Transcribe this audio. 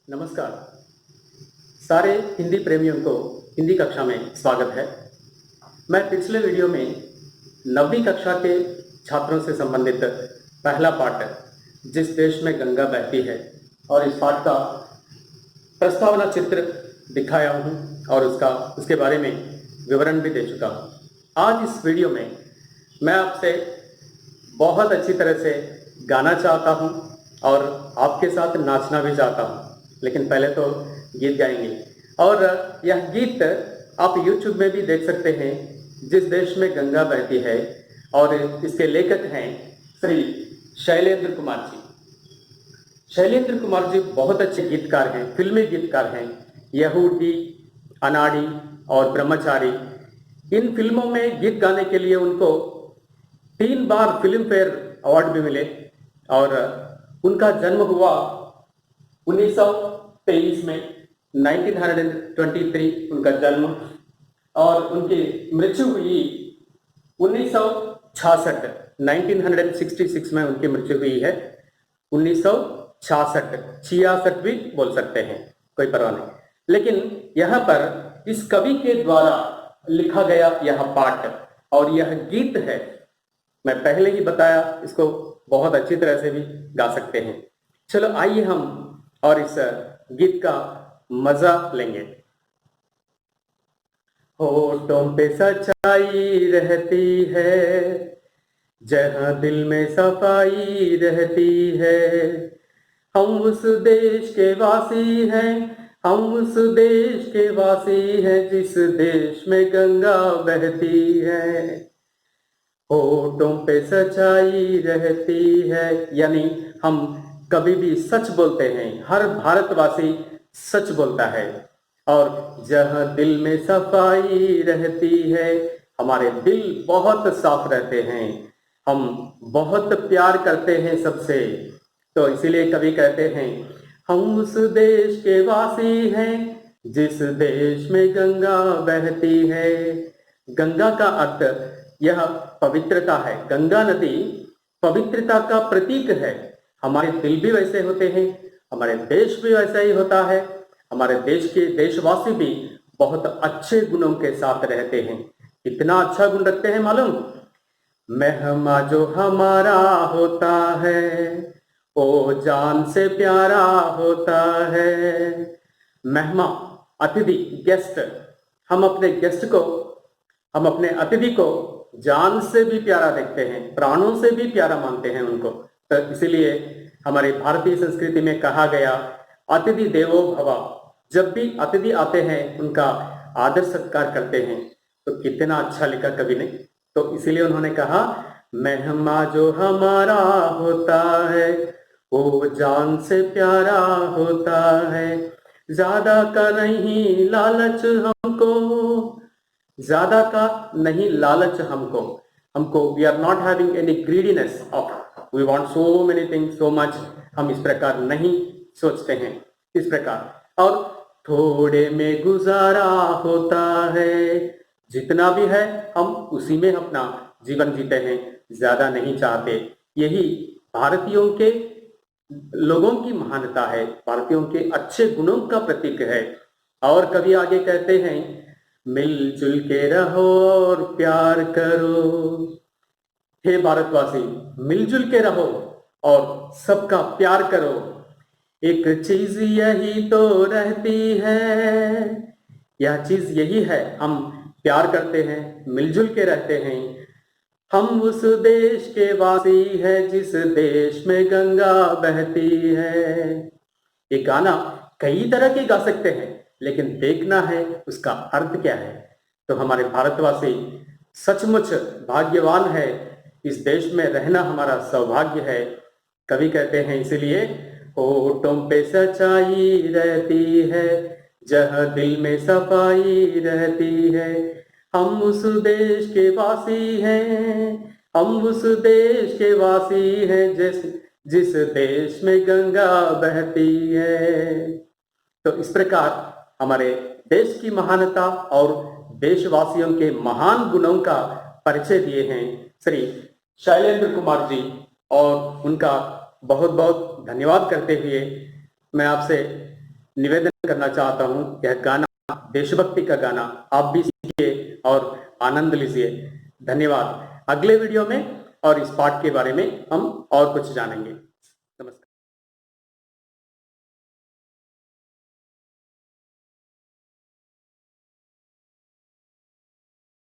नमस्कार। सारे हिंदी प्रेमियों को हिंदी कक्षा में स्वागत है। मैं पिछले वीडियो में 9वीं कक्षा के छात्रों से संबंधित पहला पाठ जिस देश में गंगा बहती है और इस पाठ का प्रस्तावना चित्र दिखाया हूँ और उसके बारे में विवरण भी दे चुका हूँ। आज इस वीडियो में मैं आपसे बहुत अच्छी तरह से गाना चाहता हूँ और आपके साथ नाचना भी चाहता हूँ, लेकिन पहले तो गीत गाएंगे। और यह गीत आप YouTube में भी देख सकते हैं, जिस देश में गंगा बहती है, और इसके लेखक हैं श्री शैलेंद्र कुमार जी। शैलेंद्र कुमार जी बहुत अच्छे गीतकार हैं, फिल्मी गीतकार हैं। यहूदी, अनाड़ी और ब्रह्मचारी, इन फिल्मों में गीत गाने के लिए उनको 3 बार फिल्म फेयर अवार्ड भी मिले। और उनका जन्म हुआ 1923 में, 1923 उनका जन्म, और उनकी मृत्यु हुई 1966, 1966 में उनकी मृत्यु हुई है। 1966, 66 भी बोल सकते हैं, कोई परवाह नहीं। लेकिन यहाँ पर इस कवि के द्वारा लिखा गया यह पाठ और यह गीत है, मैं पहले ही बताया, इसको बहुत अच्छी तरह से भी गा सकते हैं। चलो आइए हम और इस गीत का मजा लेंगे। होठों पे सच्चाई रहती है, जहां दिल में सफाई रहती है। हम उस देश के वासी हैं, हम उस देश के वासी हैं, जिस देश में गंगा बहती है। होठों पे सच्चाई रहती है, यानी हम कभी भी सच बोलते हैं, हर भारतवासी सच बोलता है। और जहां दिल में सफाई रहती है, हमारे दिल बहुत साफ रहते हैं, हम बहुत प्यार करते हैं सबसे। तो इसीलिए कवि कहते हैं, हम उस देश के वासी हैं, जिस देश में गंगा बहती है। गंगा का अर्थ यह पवित्रता है। गंगा नदी पवित्रता का प्रतीक है। हमारे दिल भी वैसे होते हैं, हमारे देश भी वैसा ही होता है। हमारे देश के देशवासी भी बहुत अच्छे गुणों के साथ रहते हैं। कितना अच्छा गुण रखते हैं मालूम? मेहमा जो हमारा होता है, वो जान से प्यारा होता है। मेहमा, अतिथि, गेस्ट। हम अपने अतिथि को जान से भी प्यारा देखते हैं, प्राणों से भी प्यारा मानते हैं उनको। तो इसीलिए हमारे भारतीय संस्कृति में कहा गया, अतिथि देवो भव। जब भी अतिथि आते हैं, उनका आदर सत्कार करते हैं। तो कितना अच्छा लिखा कवि ने। तो इसीलिए उन्होंने कहा, मेहमा जो हमारा होता है, वो जान से प्यारा होता है। ज्यादा का नहीं लालच हमको, ज्यादा का नहीं लालच हमको we are not having any greediness of we want so many things so much. हम इस प्रकार नहीं सोचते हैं, इस प्रकार। और थोड़े में गुजारा होता है, जितना भी है हम उसी में अपना जीवन जीते हैं, ज्यादा नहीं चाहते। यही भारतीयों के लोगों की महानता है, भारतीयों के अच्छे गुणों का प्रतीक है। और कभी आगे कहते हैं, मिलजुल के रहो और प्यार करो। हे भारतवासी, मिलजुल के रहो और सबका प्यार करो। एक चीज यही तो रहती है, यह चीज यही है, हम प्यार करते हैं, मिलजुल के रहते हैं। हम उस देश के वासी हैं, जिस देश में गंगा बहती है। ये गाना कई तरह के गा सकते हैं, लेकिन देखना है उसका अर्थ क्या है। तो हमारे भारतवासी सचमुच भाग्यवान है, इस देश में रहना हमारा सौभाग्य है। कवि कहते हैं इसीलिए, होठों पे सच्चाई रहती है, जहां दिल में सफाई रहती है। हम उस देश के वासी हैं, हम उस देश के वासी हैं, जिस देश में गंगा बहती है। तो इस प्रकार हमारे देश की महानता और देशवासियों के महान गुणों का परिचय दिए हैं श्री शैलेंद्र कुमार जी, और उनका बहुत बहुत धन्यवाद करते हुए मैं आपसे निवेदन करना चाहता हूं, यह गाना देशभक्ति का गाना, आप भी सीखिए और आनंद लीजिए। धन्यवाद। अगले वीडियो में और इस पाठ के बारे में हम और कुछ जानेंगे।